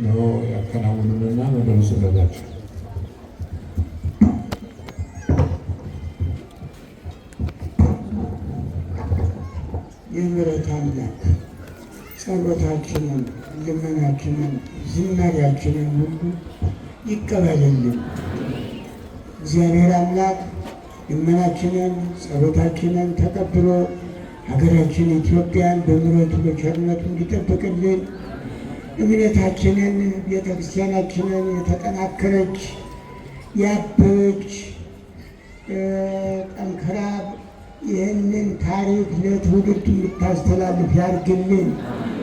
ነው ያከናውኑልና መደረሱላቸው። የምሕረት አምላክ ጸሎታችንን፣ ልመናችንን፣ ዝማሬያችንን ሁሉ ይቀበልልን። እግዚአብሔር አምላክ ልመናችንን፣ ጸሎታችንን ተቀብሎ ሀገራችን ኢትዮጵያን በምሕረቱ በቸርነቱ እንዲጠብቅልን እምነታችንን፣ ቤተ ክርስቲያናችንን የተጠናከረች ያበበች ጠንክራ ይህንን ታሪክ ለትውልድ የምታስተላልፍ ያድርግልን።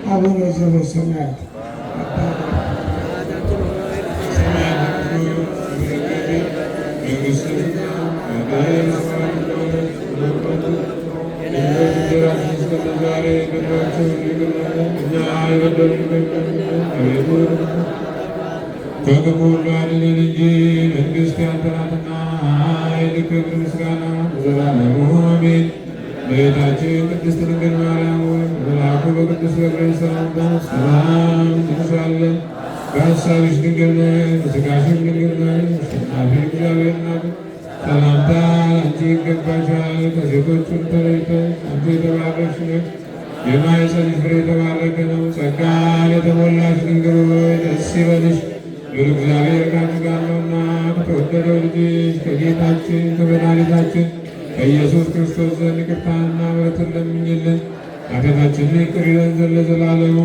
አቡነ ዘበሰማያት ከክፉ ሁሉ አድነን እንጂ መንግሥት ያንተ ናትና፣ ኃይል፣ ክብር፣ ምስጋና ለዘላለሙ አሜን። እመቤታችን ቅድስት ድንግል ማርያም ሆይ መልአኩ በቅዱስ ገብርኤል ሰላምታ ሰላም እንልሻለን። በሐሳብሽ ድንግል ነሽ፣ በሥጋሽም ድንግል ነሽ። አሸናፊ እግዚአብሔር እናት ሰላምታ አንቺ ይገባሻል። ከሴቶች ሁሉ ተለይተሽ አንቺ የተባረክሽ ነሽ፣ የማኅፀንሽ ፍሬ የተባረከ ነው። ጸጋን የተሞላሽ ድንግል ሆይ ደስ ይበልሽ፣ ሉል እግዚአብሔር ከአንቺ ጋር ነውና ከተወደደው ልጅሽ ከጌታችን ከመድኃኒታችን ከኢየሱስ ክርስቶስ ዘንድ ይቅርታንና ምሕረትን ለምኝልን ኃጢአታችንን ይቅር ይለን ዘንድ ለዘላለሙ።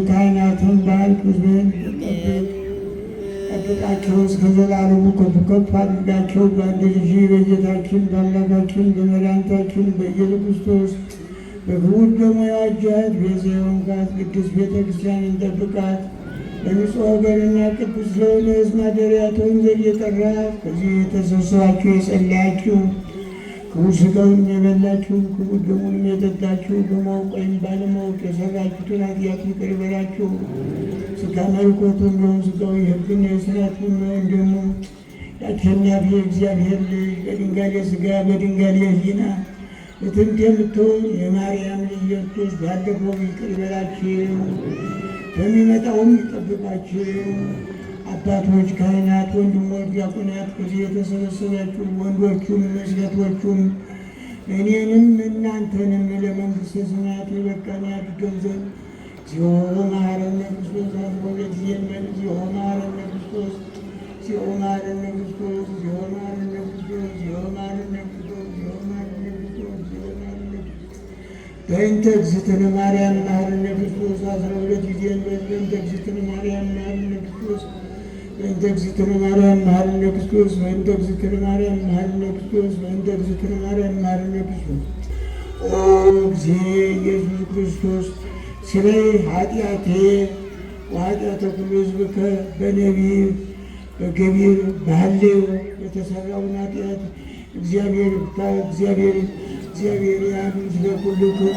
ካህናትን ባርክ፣ ሕዝብህን ጠብቃቸው፣ እስከ ዘላለሙ ከፍ ከፍ አድርጋቸው። በአንድ ልጅ በጌታችን በአምላካችን በመድኃኒታችን በኢየሱስ ክርስቶስ በክቡር ደሙ የዋጃት ቤዛ የሆንካት ቅድስት ቤተ ክርስቲያንን ጠብቃት። ለንጹሕ ወገንና ቅዱስ ለሆነ ሕዝብ ማደሪያ ትሆን ዘንድ የጠራህ ከዚህ የተሰበሰባችሁ የጸለያችሁ ክቡር ሥጋውን የበላችሁ ክቡር ደሙን የጠጣችሁ በማወቅ ወይም ባለማወቅ የሰራችሁትን ኃጢአት ይቅር ይበላችሁ። ሥጋ መለኮቱን እንዲሁም ሥጋዊ ሕግና የሥርዓቱን ደግሞ የአሸናፊ እግዚአብሔር ልጅ በድንጋሌ ሥጋ በድንጋሌ ሕሊና በጥንት የምትሆን የማርያም ልጅ ኢየሱስ ባለፈው ይቅር ይበላችሁ፣ በሚመጣውም ይጠብቃችሁ። አባቶች፣ ካህናት፣ ወንድሞች፣ ዲያቆናት ከዚህ የተሰበሰባችሁ ወንዶቹም ሴቶቹም እኔንም እናንተንም ለመንግሥተ ሰማያት የበቃን ያድርገን ዘንድ እግዚኦ መሐረነ ክርስቶስ አስቦለት የመን እግዚኦ መሐረነ ክርስቶስ እግዚኦ መሐረነ ክርስቶስ እግዚኦ መሐረነ ክርስቶስ እግዚኦ መሐረነ ክርስቶስ እግዚኦ መሐረነ ክርስቶስ እግዚኦ መሐረነ ክርስቶስ በእንተ እግዝእትነ ማርያም መሐረነ ክርስቶስ 12 ጊዜ በእንተ እግዝእትነ ማርያም መሐረነ ክርስቶስ በእንተ እግዝእትነ ማርያም መሐረነ ክርስቶስ በእንተ እግዝእትነ ማርያም መሐረነ ክርስቶስ በእንተ እግዝእትነ ማርያም መሐረነ ክርስቶስ ኦ እግዚእ ኢየሱስ ክርስቶስ ስረይ ኃጢአቴ ወኃጢአተ ኩሉ ሕዝብከ በነቢብ በገቢር በሐሌው የተሰራውን ኃጢአት እግዚአብሔር ያብ ምስለ ኩልክሙ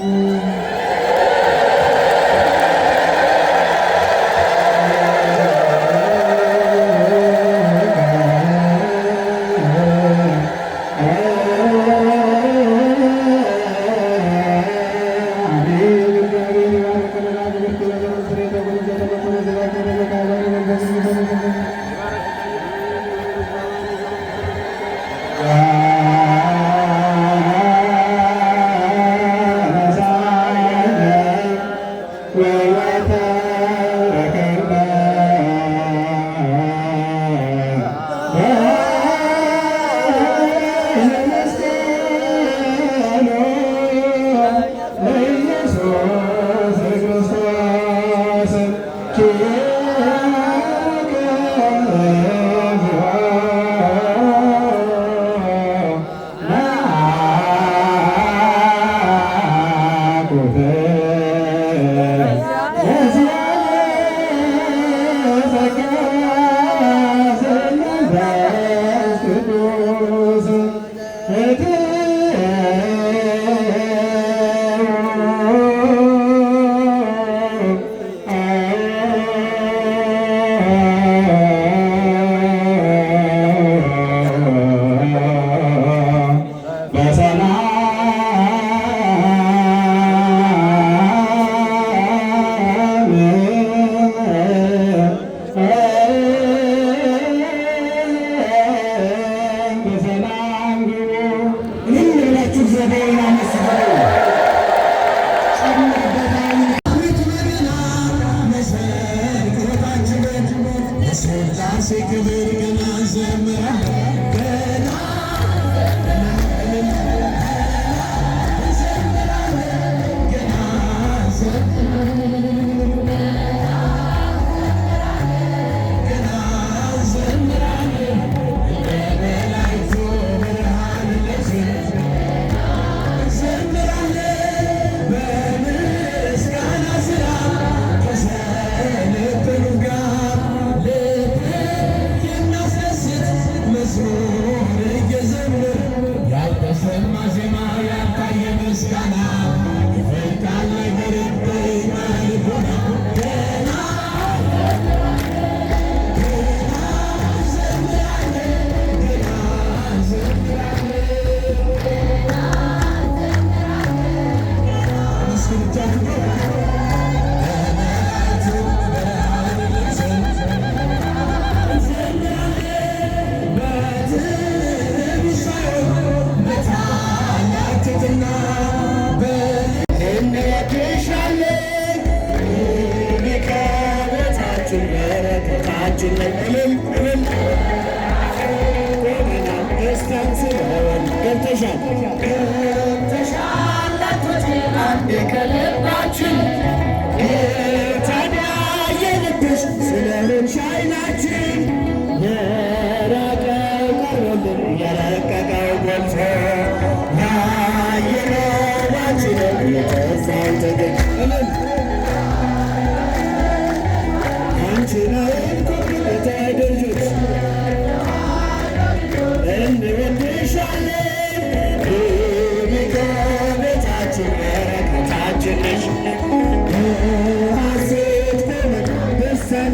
እንወድሻለን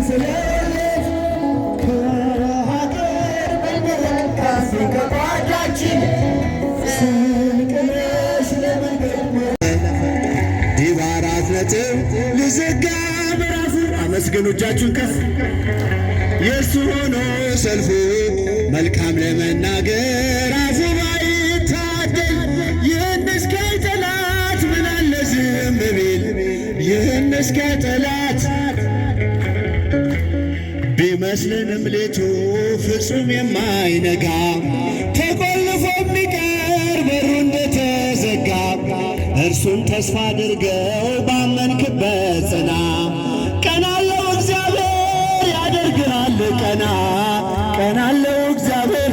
ስለሌት ከሀገር በልመረቅ ካፌ ከጓዳችን ስንቅነሽ ለመንገድ ዲባ 4 ነጥብ ልዘጋ ምዕራፉ አመስግኑ እጃችሁን ከፍ የእሱ ሆኖ ሰልፉ መልካም ለመናገር አፉ ባይታደል ይህን እስኪያይ ጠላት ምን አለ ዝም ቢል ይህን እስኪያይ ጠላት ቢመስልንም ሌቱ ፍጹም የማይነጋ ተቆልፎ የሚቀር በሩ እንደተዘጋ እርሱን ተስፋ አድርገው ባመንክበት ጽና ቀና አለው እግዚአብሔር ያደርግሃል ቀና ቀና አለው እግዚአብሔር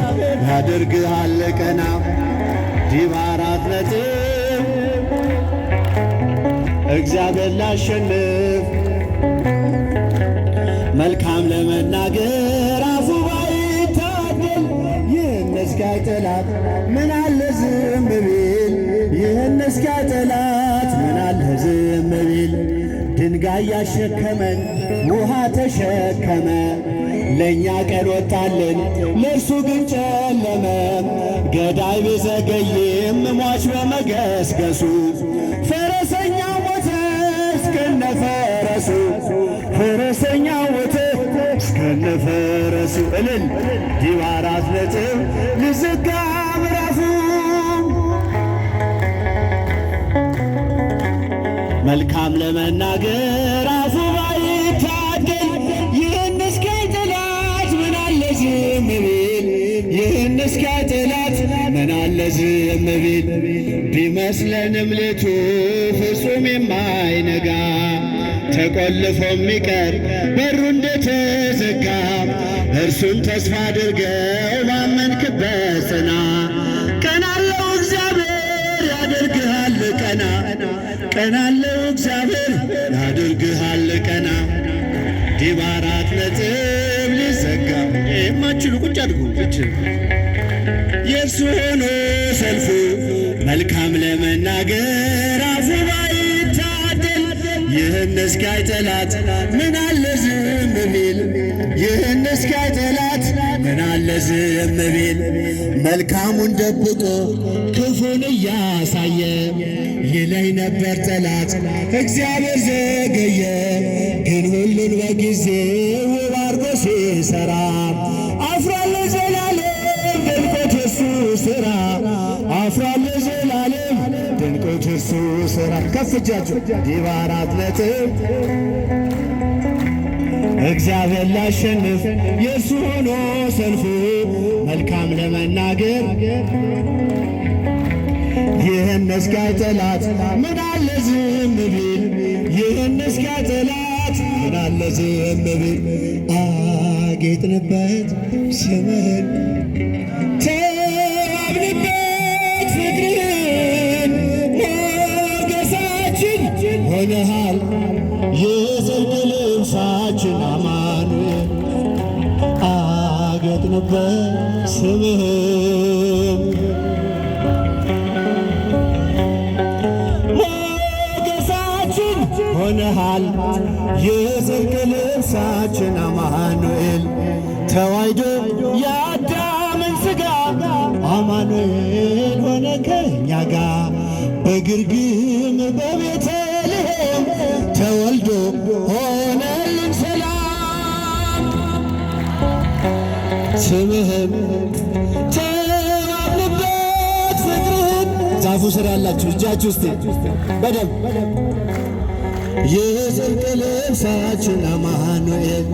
ያደርግሃል ቀና ዲባ 4 ነጥብ እግዚአብሔር ላሸንፍ መልካም ለመናገር አፉ ባይታደል ይህን እስኪያይ ጠላት ምን አለ ዝም ቢል ይህን እስኪያይ ጠላት ምን አለ ዝም ቢል ድንጋይ ያሸከመን ውሃ ተሸከመ ለእኛ ቀን ወጣልን ለእርሱ ግን ጨለመ ገዳይ ቢዘገይም ሟች በመገስገሱ ፈረሰኛ ሞተ እስከነ ፈረሱ ፈረሰኛ ሞተ እስከነ ፈረሱ እልል ዲባ 4 ነጥብ ልዘጋ ምዕራፉ መልካም ለመናገር አፉ ባይታደል ይህን እስኪያይ ጠላት ምን አለ ዝም ቢል ይህን እስኪያይ ጠላት ምን አለ ዝም ቢል ቢመስለንም ሌቱ ፍጹም የማይነጋ ተቆልፎ የሚቀር በሩ እንደተዘጋ እርሱን ተስፋ አድርገው ባመንክበት ጽና ቀና አለው እግዚአብሔር ያደርግሃል ቀና ቀና አለው እግዚአብሔር ያደርግሃል ቀና ዲባ 4 ነጥብ ሊዘጋ የማችሉ ቁጭ አድርጉ እች የእርሱ ሆኖ ሰልፉ መልካም ለመናገር አፉ ባይታደል ይህን እስኪያይ ጠላት ምን አለ ዝም ቢል ይህን እስኪያይ ጠላት ምን አለ ዝም ቢል መልካሙን ደብቆ ክፉን እያሳየ ይለኝ ነበር ጠላት እግዚአብሔር ዘገየ ግን ሁሉን በጊዜው ውብ አድርጎ ሲሰራ አፍሯል ዘላለም ድንቆት የሱ ሥራ አፍሯል ዘላለም ድንቆት የሱ ሥራ ከፍ እጃችሁ ዲባ 4 ነጥብ እግዚአብሔር ላሸንፍ የእርሱ ሆኖ ሰልፉ መልካም ለመናገር ይህን እስኪያይ ጠላት ምን አለ ዝም ቢል ይህን እስኪያይ ጠላት ምን አለ ዝም ቢል አጌጥንበት ስምህን ተዋብንበት ፍቅርህን ሞገሳችን ሆነሃል የጽድቅ ልብሳችን አማኑኤል አጌጥንበት ስምህን ሆነሃል የጽድቅ ልብሳችን አማኑኤል ተዋሕዶ የአዳምን ሥጋ አማኑኤል ሆነ ከእኛ ጋር በግርግም በቤተልሔም ተወልዶ ሆነልን ሰላም ስምህም ተዋብንበት ፍቅርህን ዛፉ ስር ያላችሁ እጃችሁ ውስጥ በደንብ የጽድቅ ልብሳችን አማኑኤል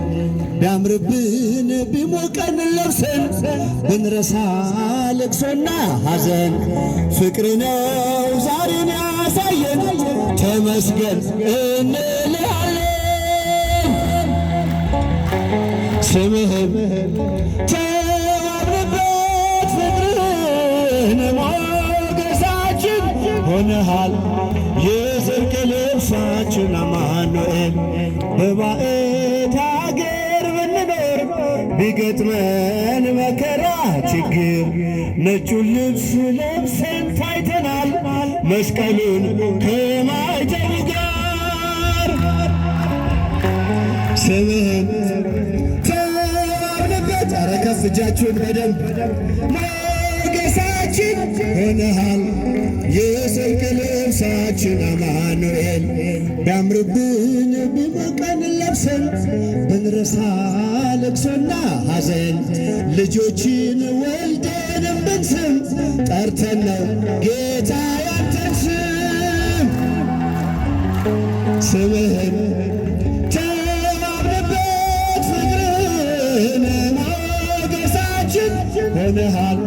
ቢያምርብን ቢሞቀን ለብሰን ብንረሳ ልቅሶና ሐዘን ፍቅር ነው ዛሬን ያሳየን ተመስገን እንልሃለን ስምህም ተዋብንበት ፍቅርህን ሞገሳችን ሆነሃል የጽድቅ ልብሳችን አማኑኤል በባዕድ አገር ብንኖር ቢገጥመን መከራ ችግር ነጩን ልብስ ለብሰን ታይተናል መስቀሉን ከማይተው ጋር ስምህን ከፍ እጃችሁን በደንብ ሞገሳችን ሆነሃል የጽድቅ ልብሳችን አማኑኤል ቢያምርብን ቢሞቀን ለብሰን ብንረሳ ልቅሶና ሐዘን ልጆችን ወልደን ብንስም ጠርተን ነው ጌታ ያንተን ስም ስምህን ተማምነበት ፍቅርን ሞገሳችን ሆነሃል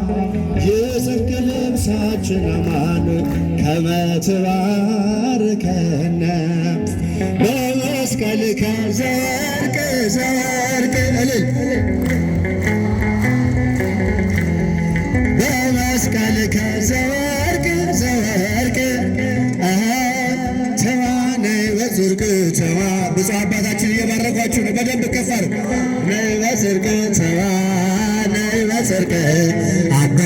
የጽድቅ ልብሳችን አማኑኤል ከመ ትባርከነ በመስቀልከ ዘርቅ ዘርቅ እልል በመስቀልከ ዘርቅ ዘርቅ ተዋነይ በጽድቅ ተዋ ብፁዕ አባታችን እየባረኳችሁ ነው። በደንብ ከፈር ነይ በጽድቅ ተዋነይ በጽድቅ አባ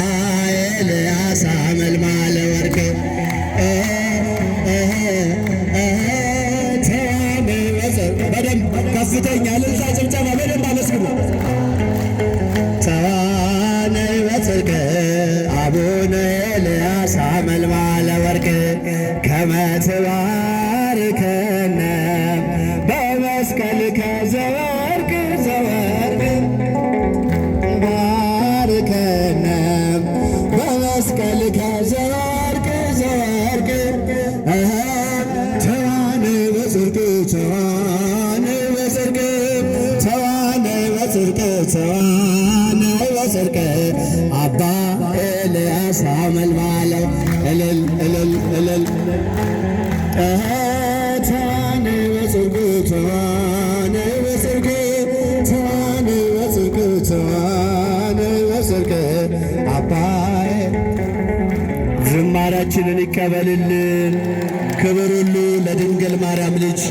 ኤልያስ አመልማለ ወርቅ ተዋነይ በጽድቅ በደንብ ከፍተኛ እልልታ ጭብጨባ በደንብ አመስግኑ። ተዋነይ በጽድቅ አቡነ ኤልያስ አመልማለ ወርቅ ከመ ትባርከነ በመስቀልከ ዘወርቅ ዘወርቅ ባርከነ በመስቀልከ ዘወርቅ ዘወርቅ ተዋነይ በጽድቅ ተዋነይ በጽድቅ ተዋነይ በጽድቅ ተዋነይ በጽድቅ አባ ኤልያስ አመልማለ እልል እልል እልል ተዋነይ በጽድቅ ተዋነይ በጽድቅ ተዋነይ በጽድቅ ተዋነይ በጽድቅ አባ ዝማሬያችንን ይቀበልልን። ክብር ሁሉ ለድንግል ማርያም ልጅ